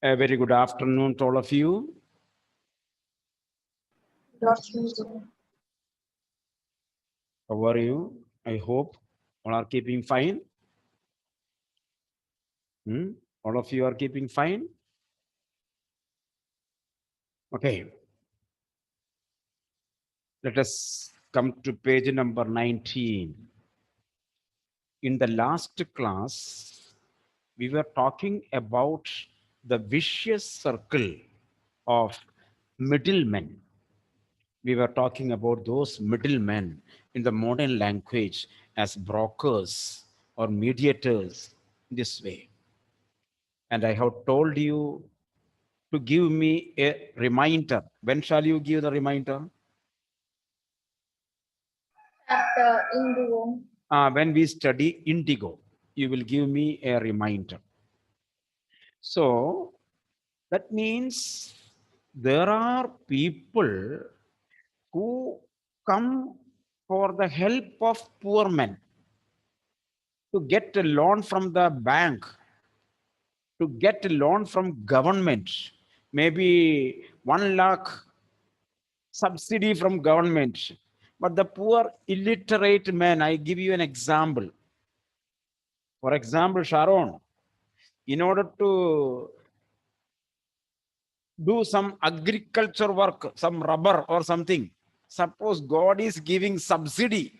A very good afternoon to all of you. Good afternoon. How are you? I hope all are keeping fine. Hmm? All of you are keeping fine. Okay. Let us come to page number 19. In the last class, we were talking about the vicious circle of middlemen. We were talking about those middlemen in the modern language as brokers or mediators this way. And I have told you to give me a reminder. When shall you give the reminder? At Indigo, When we study Indigo, you will give me a reminder. So that means there are people who come for the help of poor men to get a loan from the bank, to get a loan from government, maybe 1 lakh subsidy from government. But the poor illiterate man, I give you an example. For example, Sharon, in order to do some agriculture work, some rubber or something, suppose God is giving subsidy.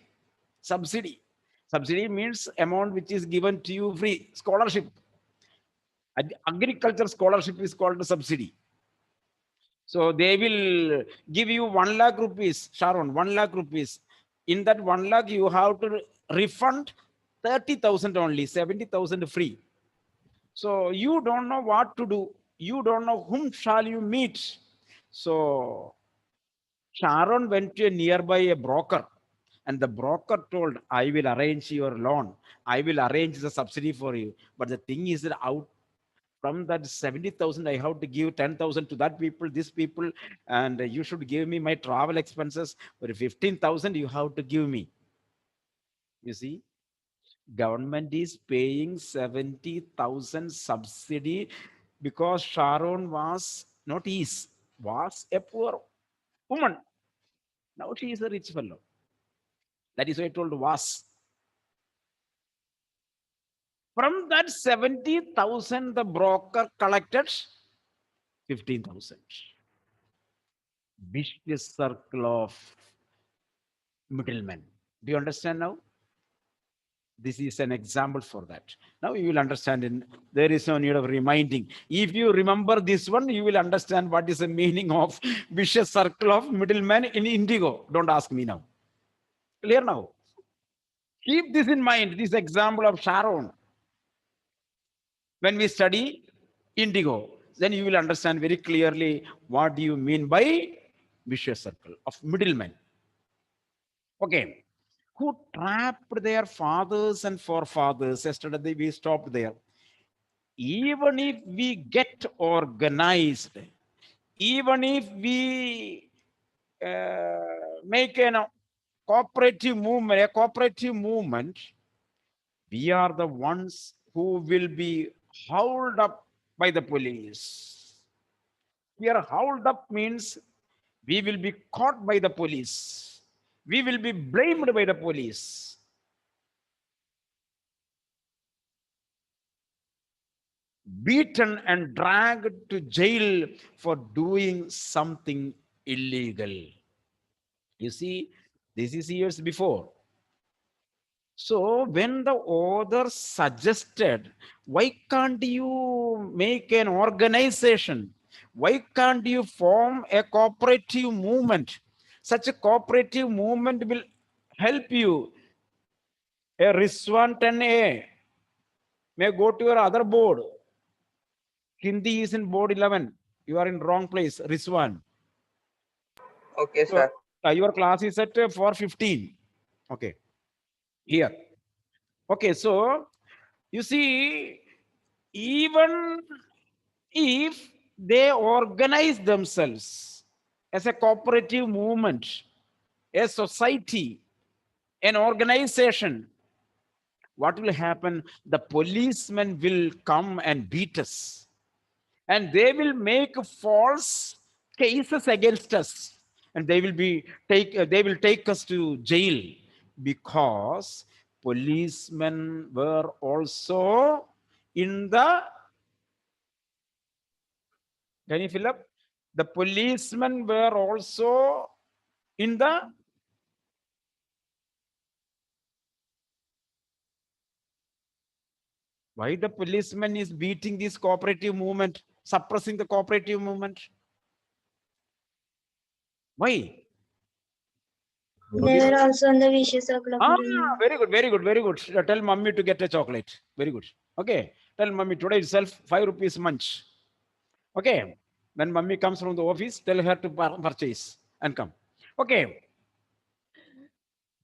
Subsidy. Subsidy means amount which is given to you free. Scholarship. Agriculture scholarship is called subsidy. So they will give you 1 lakh rupees, Sharon, 1 lakh rupees. In that 1 lakh, you have to refund 30,000 only, 70,000 free. So you don't know what to do. You don't know whom shall you meet. So Sharon went to a nearby a broker, and the broker told, I will arrange your loan. I will arrange the subsidy for you. But the thing is that out from that 70,000, I have to give 10,000 to that people, this people, and you should give me my travel expenses. For 15,000, you have to give me. You see, government is paying 70,000 subsidy because Sharon was not was a poor woman. Now she is a rich fellow. That is why I told was. From that 70,000, the broker collected 15,000. Vicious circle of middlemen. Do you understand now? This is an example for that. Now you will understand. There is no need of reminding. If you remember this one, you will understand what is the meaning of vicious circle of middlemen in Indigo. Don't ask me now. Clear now? Keep this in mind. This example of Sharon. When we study Indigo, then you will understand very clearly what do you mean by vicious circle of middlemen. Okay. Who trapped their fathers and forefathers. Yesterday we stopped there. Even if we get organized, even if we make a cooperative movement, we are the ones who will be hauled up by the police. Here, hauled up means we will be caught by the police. We will be blamed by the police. Beaten and dragged to jail for doing something illegal. You see, this is years before. So when the author suggested, why can't you make an organization? Why can't you form a cooperative movement? Such a cooperative movement will help you. A Rizwan 10A may go to your other board. Hindi is in board 11. You are in wrong place, Rizwan. Okay, So sir. your class is at 4:15. Okay, here. Okay, so you see, even if they organize themselves as a cooperative movement, a society, an organization, what will happen? The policemen will come and beat us. and they will make false cases against us, and they will take us to jail, because policemen were also in the, can you fill up, the policemen were also in the, why the policeman is beating this cooperative movement, suppressing the cooperative movement? Why? They were also in the vicious circle of Ah, middlemen. very good, very good, very good. Tell mummy to get a chocolate. Very good. Okay. Tell mummy today itself 5 rupees munch. Okay. When mummy comes from the office, tell her to purchase and come. Okay.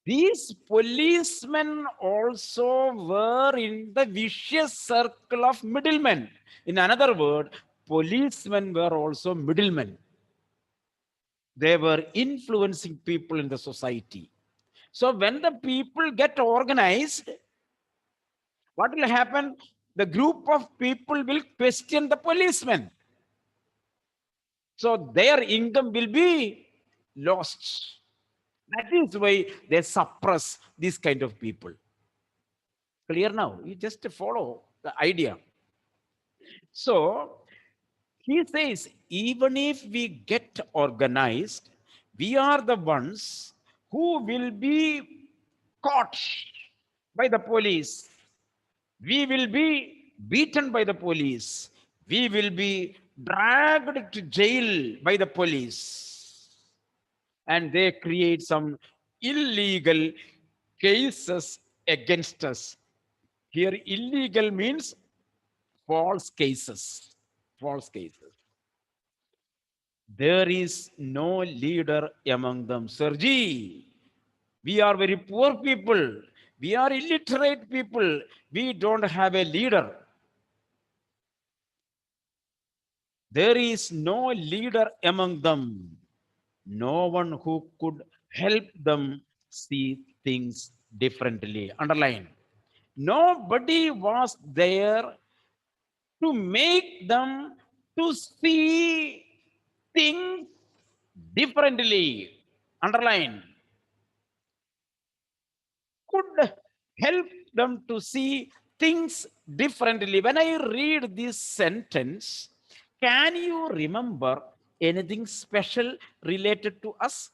These policemen also were in the vicious circle of middlemen. In another word, policemen were also middlemen. They were influencing people in the society. So when the people get organized, what will happen? The group of people will question the policemen. So their income will be lost. That is why they suppress this kind of people. Clear now? You just follow the idea. So he says, even if we get organized, we are the ones who will be caught by the police. We will be beaten by the police. We will be dragged to jail by the police. And they create some illegal cases against us. Here, illegal means false cases. False cases. There is no leader among them. Sergi, we are very poor people. We are illiterate people. We don't have a leader. There is no leader among them. No one who could help them see things differently. Underline. Nobody was there to make them to see things differently. Underline. Could help them to see things differently. When I read this sentence, can you remember anything special related to us?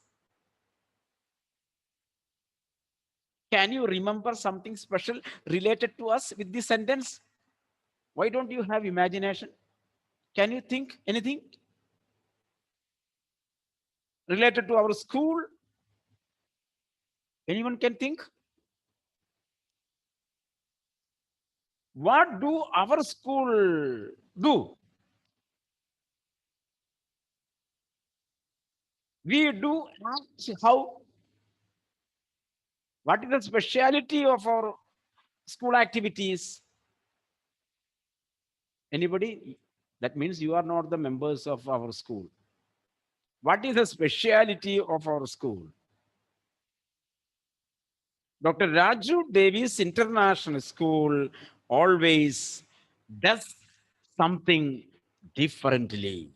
Can you remember something special related to us with this sentence? Why don't you have imagination? Can you think anything related to our school? Anyone can think? What do our school do? We do act how? What is the speciality of our school activities? Anybody? That means you are not the members of our school. What is the speciality of our school? Dr. Raju Davis International School always does something differently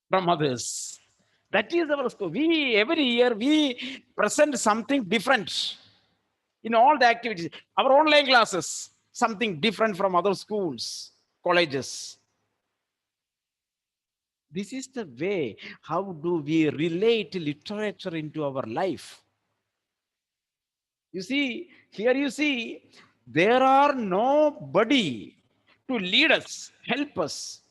from others. That is our school. We every year we present something different in all the activities. Our online classes, something different from other schools, colleges. This is the way. How do we relate literature into our life? You see, here you see, there are nobody to lead us, help us,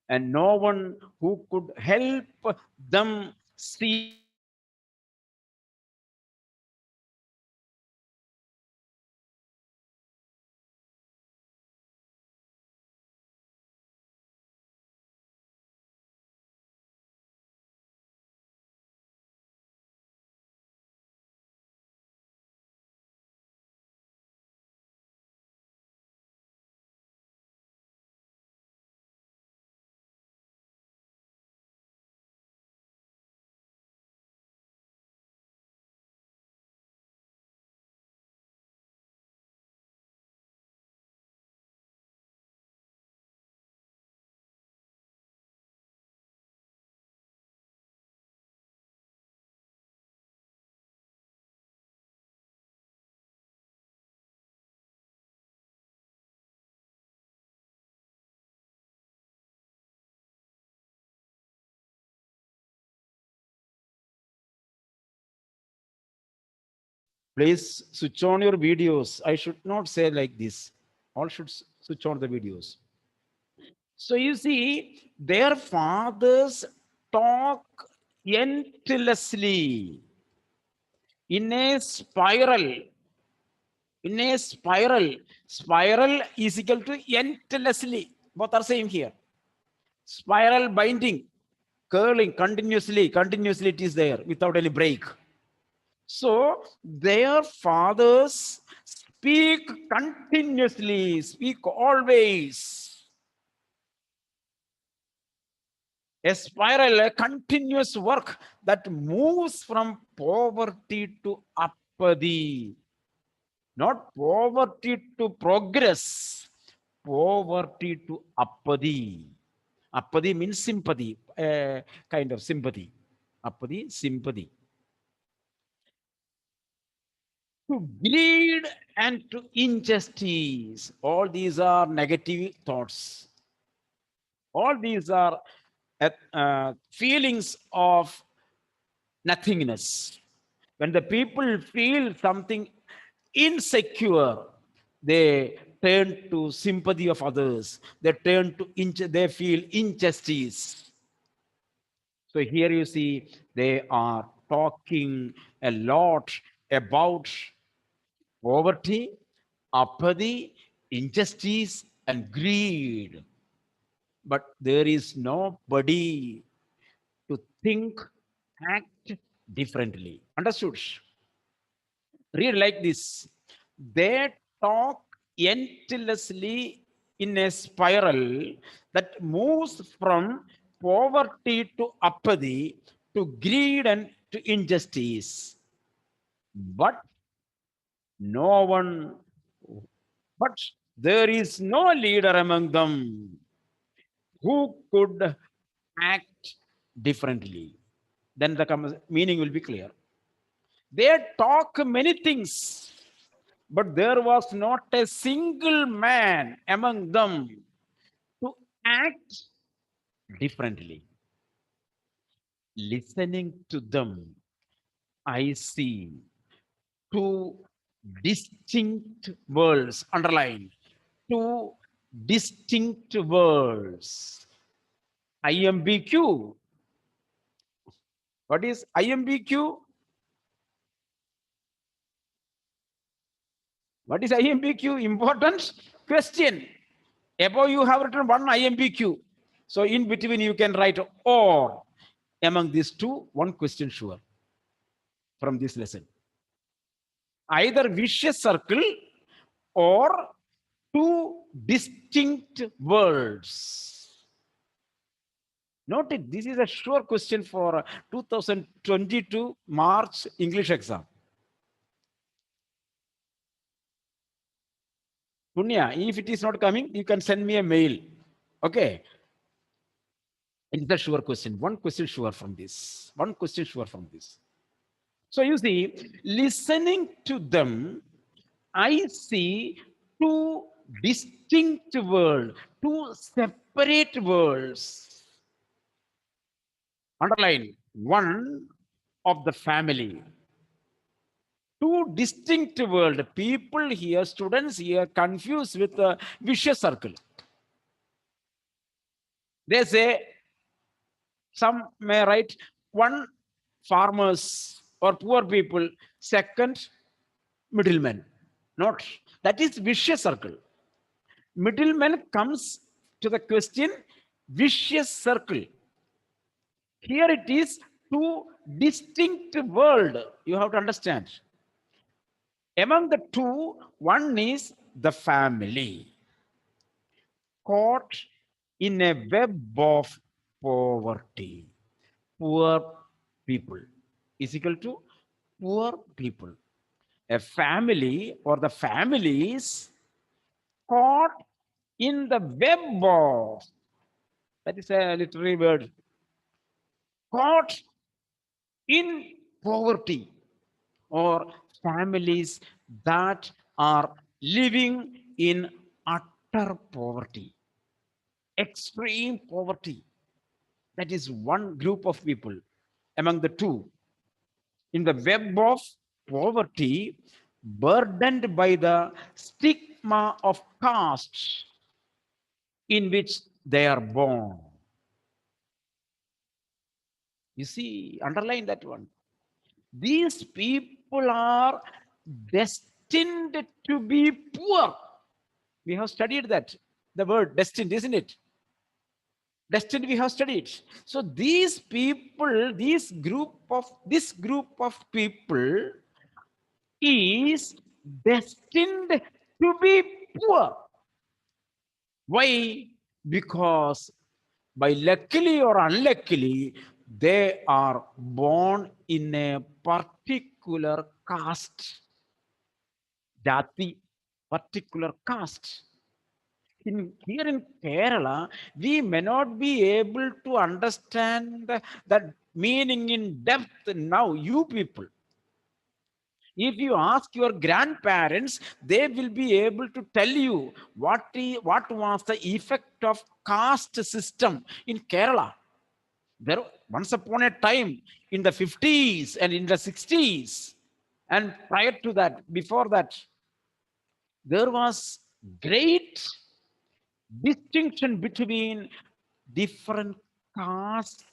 and no one who could help them see Please switch on your videos. I should not say like this. All should switch on the videos. So you see, their fathers talk endlessly in a spiral. In a spiral. Spiral is equal to endlessly. Both are same here. Spiral binding, curling continuously it is there without any break. So their fathers speak continuously, speak always. A spiral, a continuous work that moves from poverty to apathy, not poverty to progress, poverty to apathy. Apathy means sympathy, kind of sympathy. Apathy, sympathy. To greed and to injustice. All these are negative thoughts. All these are feelings of nothingness. When the people feel something insecure, they turn to sympathy of others. They turn to they feel injustice. So here you see they are talking a lot about poverty, apathy, injustice, and greed. But there is nobody to think, act differently. Understood? Read like this. They talk endlessly in a spiral that moves from poverty to apathy to greed and to injustice. But no one, but there is no leader among them who could act differently. Then the meaning will be clear. They talk many things, but there was not a single man among them to act differently. Listening to them, I see two distinct worlds underlined. Two distinct worlds. IMBQ. What is IMBQ? What is IMBQ? Important question. Above you have written one IMBQ. So in between you can write or. Among these two, one question sure from this lesson. Either vicious circle or two distinct worlds. Note it, this is a sure question for 2022 March English exam. Punya, if it is not coming, you can send me a mail. Okay. It's a sure question. One question sure from this. One question sure from this. So you see, listening to them, I see two distinct worlds, two separate worlds. Underline one of the family. Two distinct worlds. People here, students here, confused with the vicious circle. They say, some may write one farmers or poor people, second middlemen. Not that is vicious circle. Middleman comes to the question vicious circle. Here it is two distinct world. You have to understand. Among the two, one is the family caught in a web of poverty. Poor people is equal to poor people. A family or the families caught in the web of, that is a literary word, caught in poverty, or families that are living in utter poverty, extreme poverty. That is one group of people among the two in the web of poverty, burdened by the stigma of caste in which they are born. You see, underline that one. These people are destined to be poor. We have studied that, the word destined, isn't it? Destined we have studied. So these people, this group of people is destined to be poor. Why? Because by luckily or unluckily, they are born in a particular caste, jati, particular caste. Here in Kerala, we may not be able to understand that meaning in depth now, you people. If you ask your grandparents, they will be able to tell you what was the effect of caste system in Kerala. There, once upon a time, in the 50s and in the 60s, and prior to that, before that, there was great distinction between different castes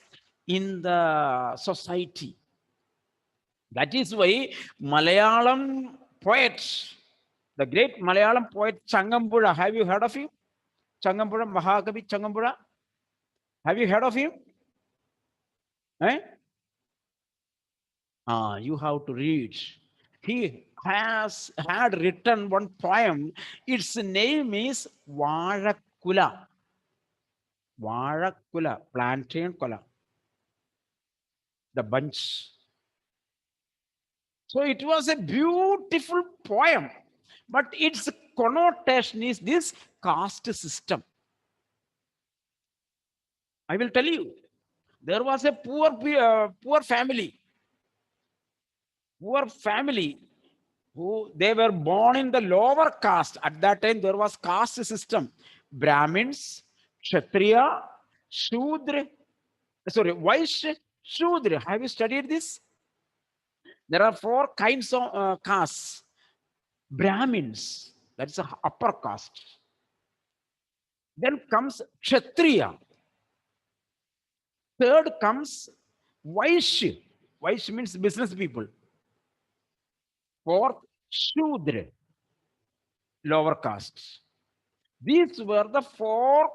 in the society. That is why Malayalam poet, the great Malayalam poet Changambura, have you heard of him? Changambura, Mahakavi Changambura? Have you heard of him? Eh? You have to read. He had written one poem. Its name is Varakula. Varakula, plantain kola. The bunch. So it was a beautiful poem, but its connotation is this caste system. I will tell you, there was a poor family who they were born in the lower caste. At that time, there was caste system. Brahmins, Kshatriya, Shudra, Vaishya, Shudra. Have you studied this? There are 4 kinds of castes. Brahmins, that's the upper caste. Then comes Kshatriya. Third comes Vaishya. Vaishya means business people. Fourth, Shudra, lower caste. These were the 4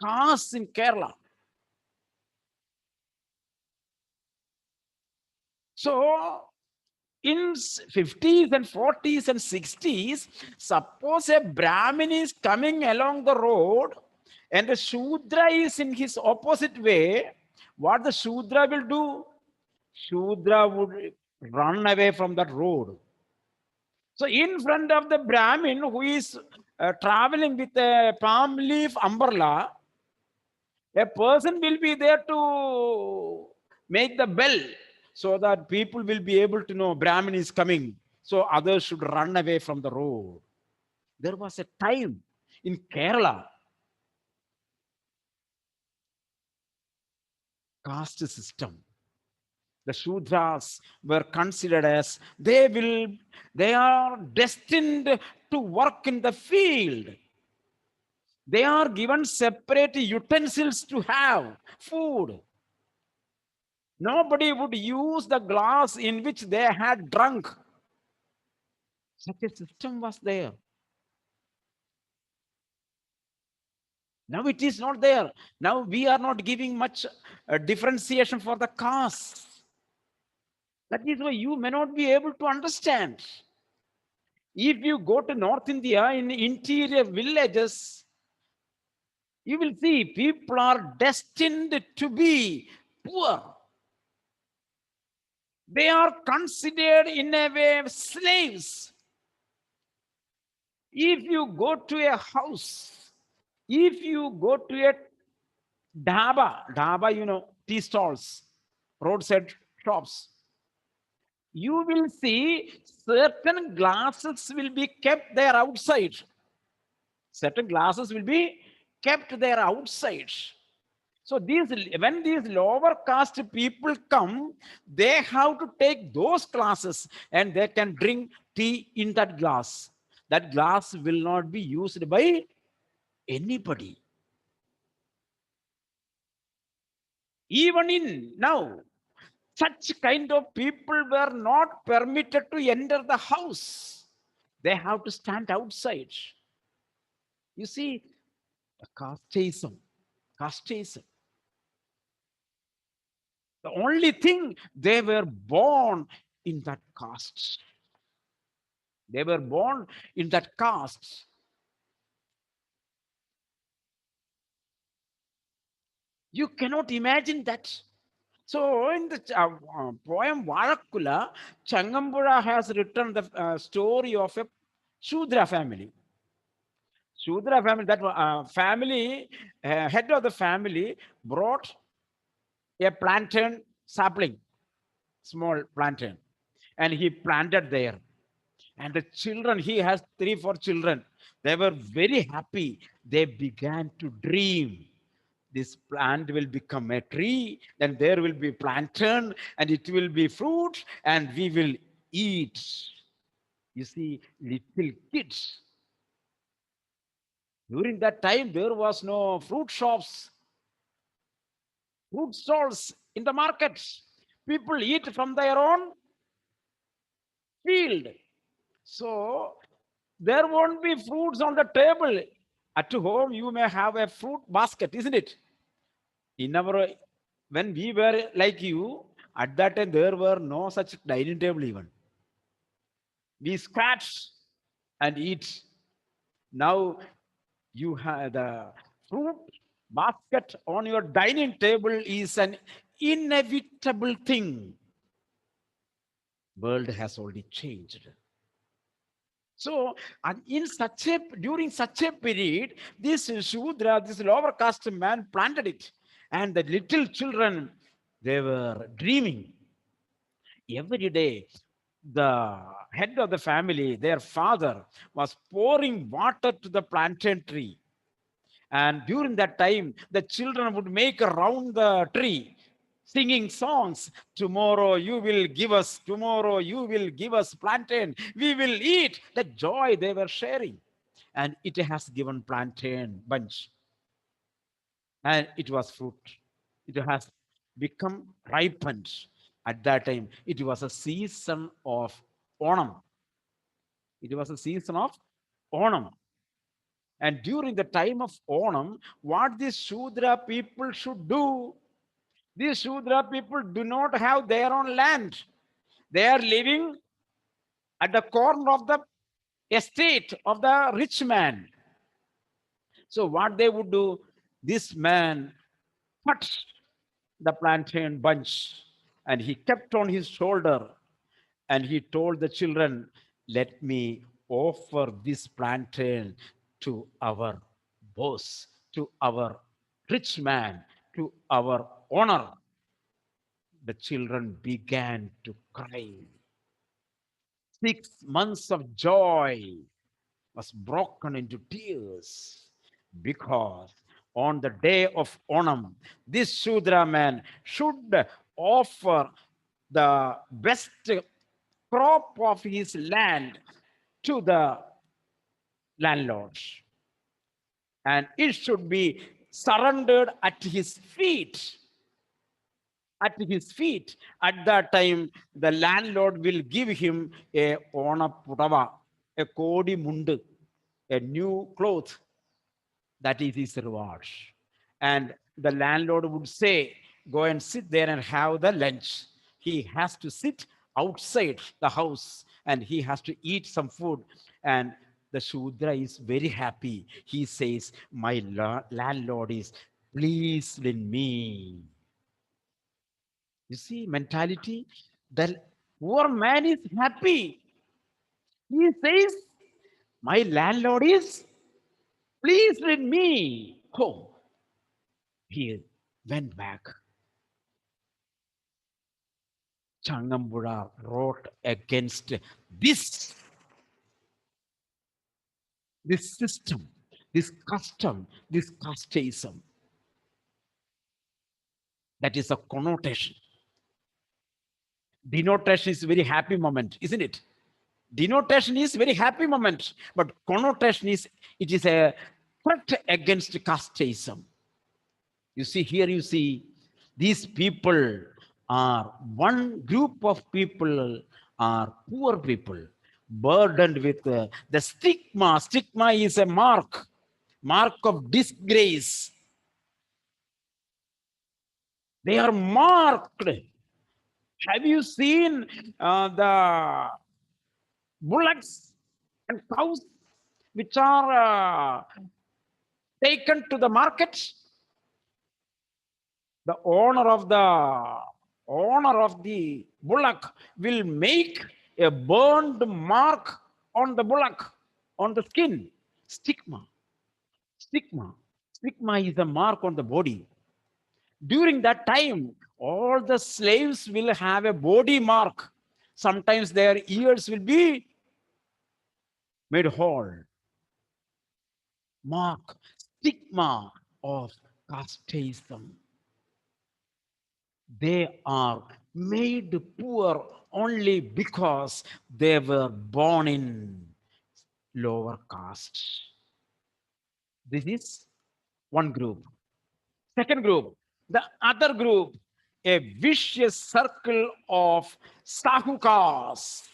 castes in Kerala. So in 50s and 40s and 60s, suppose a Brahmin is coming along the road and the Shudra is in his opposite way, what the Shudra will do? Shudra would run away from that road. So in front of the Brahmin who is traveling with a palm leaf umbrella, a person will be there to make the bell so that people will be able to know Brahmin is coming. So others should run away from the road. There was a time in Kerala, caste system. The Shudras were considered as they are destined to work in the field. They are given separate utensils to have food. Nobody would use the glass in which they had drunk. Such a system was there. Now it is not there. Now we are not giving much differentiation for the castes. That is why you may not be able to understand. If you go to North India in interior villages, you will see people are destined to be poor. They are considered in a way slaves. If you go to a house, if you go to a dhaba, tea stalls, roadside shops, you will see certain glasses will be kept there outside. Certain glasses will be kept there outside. So when these lower caste people come, they have to take those classes and they can drink tea in that glass. That glass will not be used by anybody. Even in now, such kind of people were not permitted to enter the house. They have to stand outside. You see, casteism, casteism. The only thing, they were born in that caste. They were born in that caste. You cannot imagine that. So in the poem Varakula, Changambura has written the story of a Shudra family. Shudra family, that family, head of the family brought a plantain sapling, small plantain, and he planted there. And the children, he has 3 4 children, they were very happy. They began to dream this plant will become a tree, then there will be plantain and it will be fruit and we will eat. You see, little kids. During that time, there was no fruit shops, fruit stalls in the market. People eat from their own field. So there won't be fruits on the table. At home, you may have a fruit basket, isn't it? In our, when we were like you, at that time there were no such dining table even. We scratch and eat. Now you have the fruit basket on your dining table is an inevitable thing. World has already changed. So, and during such a period, this Shudra, this lower caste man planted it, and the little children, they were dreaming. Every day, the head of the family, their father, was pouring water to the plantain tree. And during that time, the children would make around the tree, singing songs. Tomorrow you will give us, tomorrow you will give us plantain. We will eat. The joy they were sharing. And it has given plantain bunch. And it was fruit. It has become ripened. At that time, it was a season of Onam. It was a season of Onam. And during the time of Onam, what these Shudra people should do, these Shudra people do not have their own land. They are living at the corner of the estate of the rich man. So what they would do, this man cut the plantain bunch and he kept on his shoulder and he told the children, let me offer this plantain to our boss, to our rich man, to our owner. The children began to cry. 6 months of joy was broken into tears because on the day of Onam, this Shudra man should offer the best crop of his land to the landlord, and it should be surrendered at his feet. At his feet. At that time, the landlord will give him a ona pudava, a kodi mundu, a new cloth. That is his reward. And the landlord would say, go and sit there and have the lunch. He has to sit outside the house and he has to eat some food. And the Shudra is very happy. He says, my landlord is pleased in me. You see, mentality. The poor man is happy. He says, my landlord is pleased with me. Oh, he went back. Changambura wrote against this, this system, this custom, this casteism. That is a connotation. Denotation is very happy moment, isn't it? Denotation is very happy moment, but connotation is, it is a threat against casteism. You see, here you see, these people are, one group of people are poor people, burdened with the stigma. Stigma is a mark of disgrace. They are marked. Have you seen the bullocks and cows which are taken to the market? The owner of the bullock will make a burned mark on the bullock, on the skin. Stigma. Stigma. Stigma is a mark on the body. During that time, all the slaves will have a body mark. Sometimes their ears will be made whole. Mark, stigma of casteism. They are made poor only because they were born in lower caste. This is one group. Second group, the other group, a vicious circle of sahukars.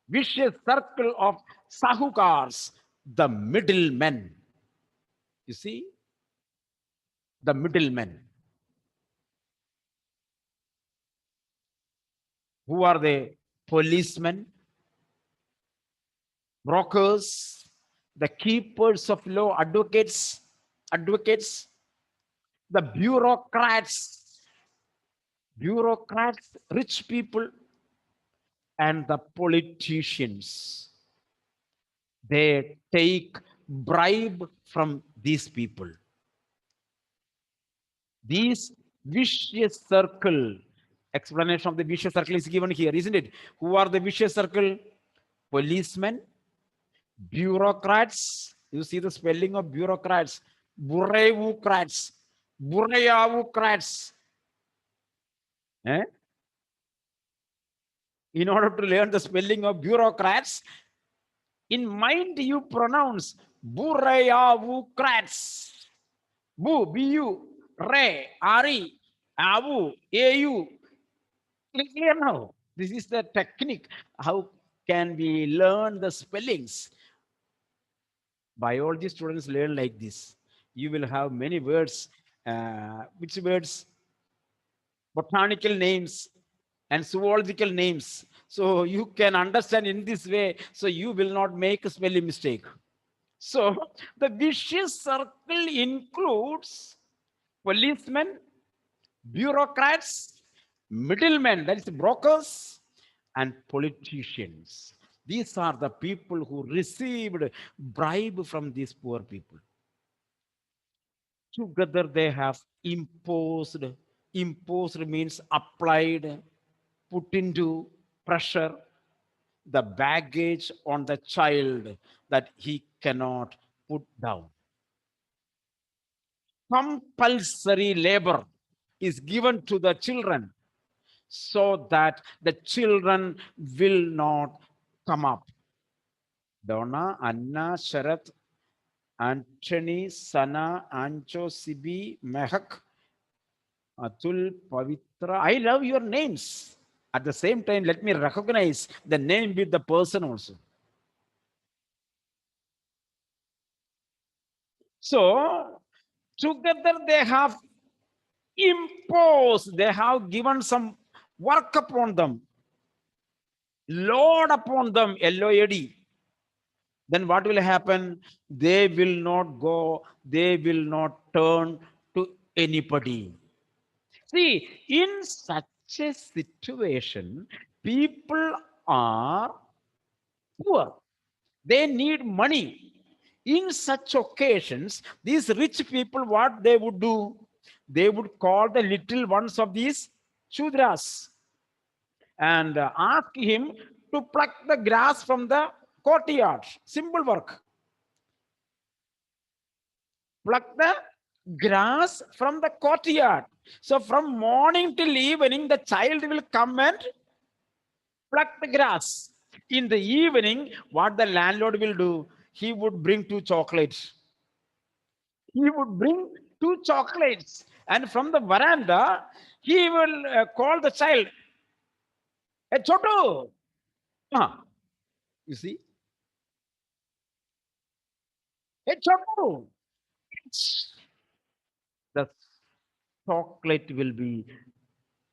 Vicious circle of sahukars, the middlemen. You see, the middlemen. Who are the policemen, brokers, the keepers of law, advocates, the bureaucrats, rich people, and the politicians. They take bribe from these people. These vicious circle, explanation of the vicious circle is given here, isn't it? Who are the vicious circle? Policemen, bureaucrats. You see the spelling of bureaucrats. Burevocrats, burayavocrats. Eh? In order to learn the spelling of bureaucrats, in mind you pronounce burayavocrats. Bu, bu, re, re, avu, au. Clear now. This is the technique. How can we learn the spellings? Biology students learn like this. You will have many words. Which words? Botanical names and zoological names. So you can understand in this way. So you will not make a spelling mistake. So the vicious circle includes policemen, bureaucrats, middlemen, that is brokers, and politicians. These are the people who received bribe from these poor people. Together they have imposed means applied, put into pressure, the baggage on the child that he cannot put down. Compulsory labor is given to the children so that the children will not come up. Donna, Anna, Sharat, Anthony, Sana, Ancho, Sibi, Mehak, Atul, Pavitra. I love your names. At the same time, let me recognize the name with the person also. So, together they have imposed, they have given some work upon them, load upon them, LOAD. Then what will happen? They will not go, they will not turn to anybody. See, in such a situation, people are poor. They need money. In such occasions, these rich people, what they would do? They would call the little ones of these Shudras and ask him to pluck the grass from the courtyard. Simple work. Pluck the grass from the courtyard. So from morning till evening, the child will come and pluck the grass. In the evening, what the landlord will do? He would bring two chocolates. He would bring two chocolates. And from the veranda, he will call the child, "Hey, Chotu!" Ah, you see? "Hey, Chotu!" The chocolate will be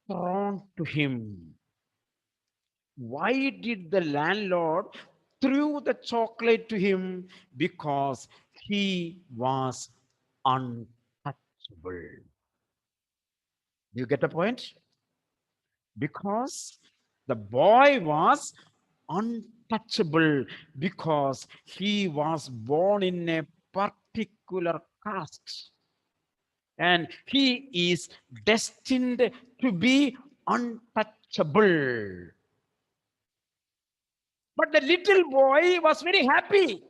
thrown to him. Why did the landlord threw the chocolate to him? Because he was untouchable. Do you get the point? Because the boy was untouchable because he was born in a particular caste and he is destined to be untouchable. But the little boy was very happy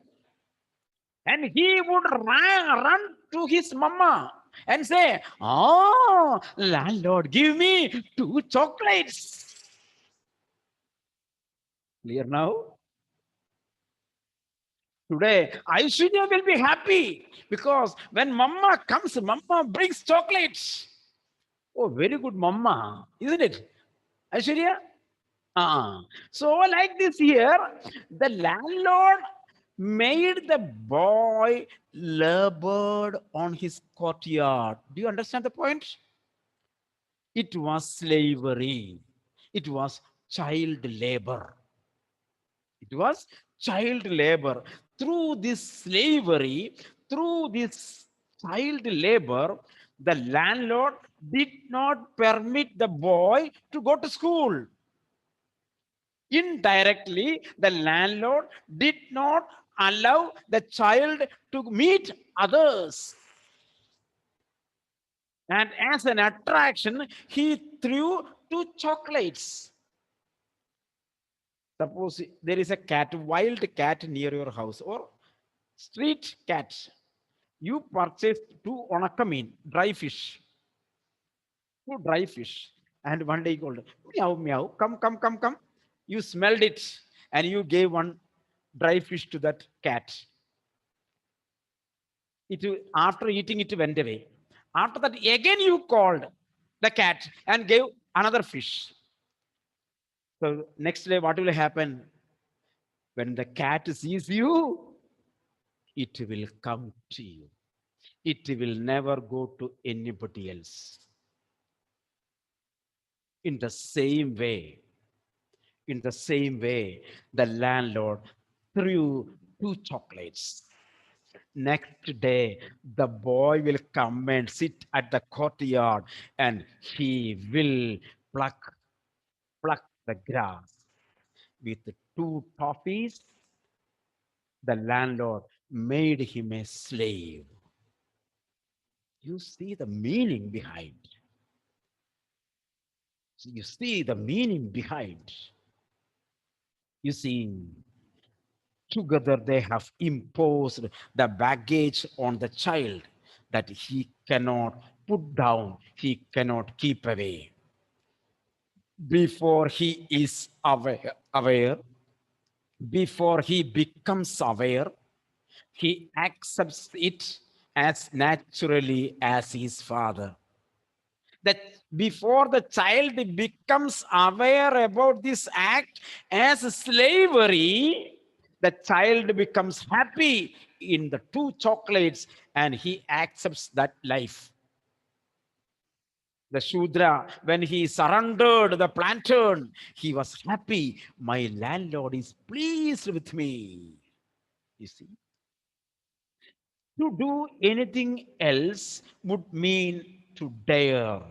and he would run to his mama and say, "Oh, landlord, give me two chocolates." Clear now? Today, Aishwarya will be happy because when mama comes, mama brings chocolates. Oh, very good, mama, isn't it? Aishwarya? So, like this here, the landlord made the boy labored on his courtyard. Do you understand the point? It was slavery, it was child labor. It was child labor. Through this slavery, through this child labor, the landlord did not permit the boy to go to school. Indirectly, the landlord did not allow the child to meet others. And as an attraction, he threw two chocolates. Suppose there is a cat, wild cat near your house or street cat. You purchased two onakamin, dry fish, two dry fish. And one day you called, "Meow, meow, come, come, come, come." You smelled it and you gave one dry fish to that cat. After eating it went away. After that, again you called the cat and gave another fish. So next day, what will happen? When the cat sees you, it will come to you. It will never go to anybody else. In the same way, in the same way, the landlord threw two chocolates. Next day, the boy will come and sit at the courtyard and he will pluck the grass. With two toffees, the landlord made him a slave. You see the meaning behind. You see the meaning behind. You see, together they have imposed the baggage on the child that he cannot put down, he cannot keep away. Before he is aware, before he becomes aware, he accepts it as naturally as his father. That before the child becomes aware about this act as slavery, the child becomes happy in the two chocolates and he accepts that life. The Shudra, when he surrendered the plantain, he was happy. My landlord is pleased with me. You see, to do anything else would mean to dare.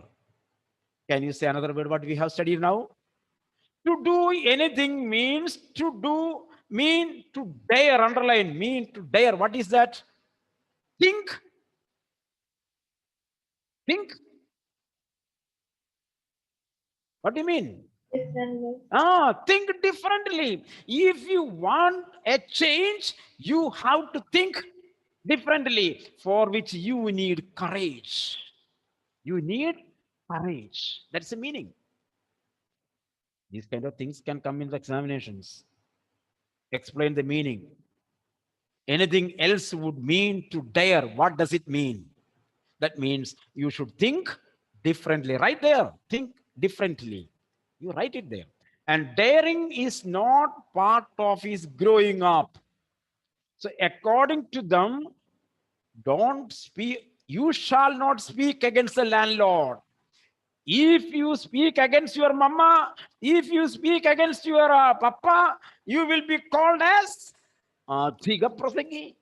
Can you say another word what we have studied now? To do anything means to do, mean to dare, underline, mean to dare. What is that? Think, think. What do you mean? Differently. Think differently. If you want a change, you have to think differently, for which you need courage. You need courage. That's the meaning. These kind of things can come in the examinations. Explain the meaning. Anything else would mean to dare. What does it mean? That means you should think differently. Right there. Think differently. You write it there. And daring is not part of his growing up. So according to them, don't speak, you shall not speak against the landlord. If you speak against your mama, if you speak against your papa, you will be called as Thiga Prasangi.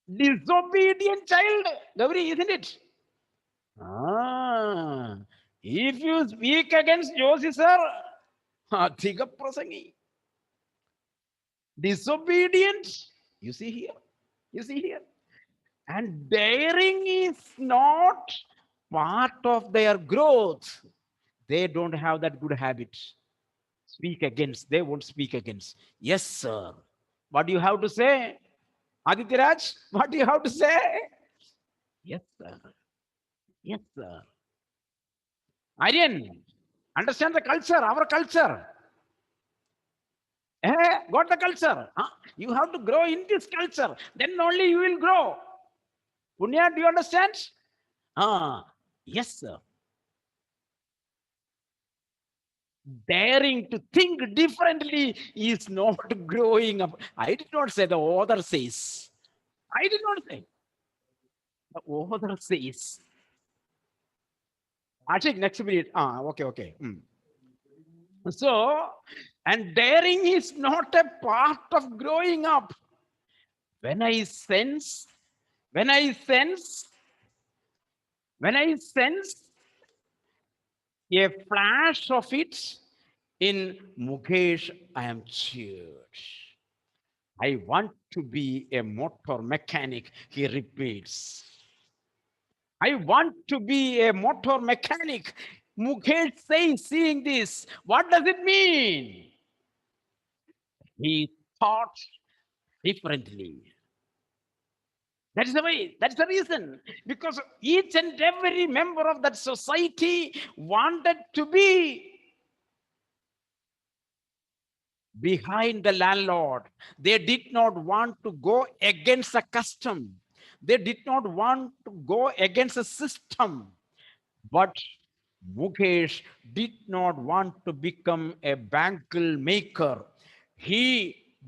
Disobedient child, Gauri, isn't it? If you speak against Joshi sir, Thiga Prasangi. Disobedient, you see here, you see here. And daring is not part of their growth. They don't have that good habit. Speak against, they won't speak against. Yes, sir. What do you have to say? Aditiraj, what do you have to say? Yes, sir. Yes, sir. Aryan, understand the culture, our culture. Got the culture. You have to grow in this culture. Then only you will grow. Punya, do you understand? Yes, sir. Daring to think differently is not growing up. I did not say, the author says. I did not say. The author says. Ashik, next minute. Okay. So, and daring is not a part of growing up. When I sense a flash of it in Mukesh, I am cheered. I want to be a motor mechanic, he repeats. I want to be a motor mechanic. Mukesh says, seeing this, what does it mean? He thought differently. That is the way, that's the reason. Because each and every member of that society wanted to be behind the landlord. They did not want to go against the custom. They did not want to go against the system. But Mukesh did not want to become a bangle maker.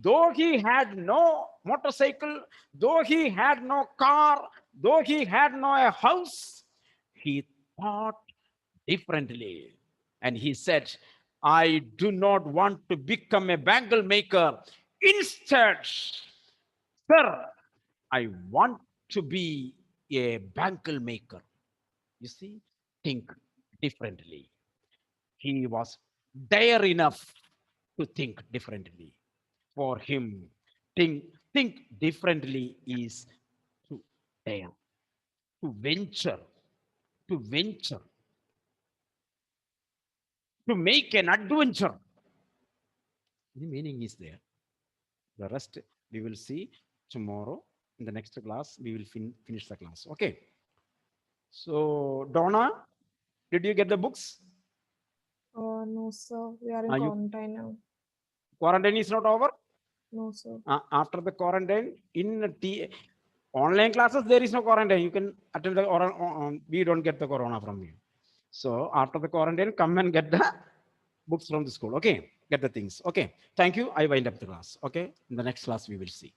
Though he had no motorcycle, though he had no car, though he had no house, he thought differently. And he said, I do not want to become a bangle maker. Instead, sir, I want to be a bangle maker. You see, think differently. He was dare enough to think differently. For him, think differently is to dare, to venture, to venture, to make an adventure. The meaning is there. The rest we will see tomorrow. In the next class, we will finish the class. Okay. So, Donna, did you get the books? No, sir. We are in You- quarantine now. Quarantine is not over? No, sir. After the quarantine, in online classes, there is no quarantine. You can attend the we don't get the corona from you. So after the quarantine, come and get the books from the school. Okay, get the things. Okay, thank you. I wind up the class. Okay, in the next class we will see.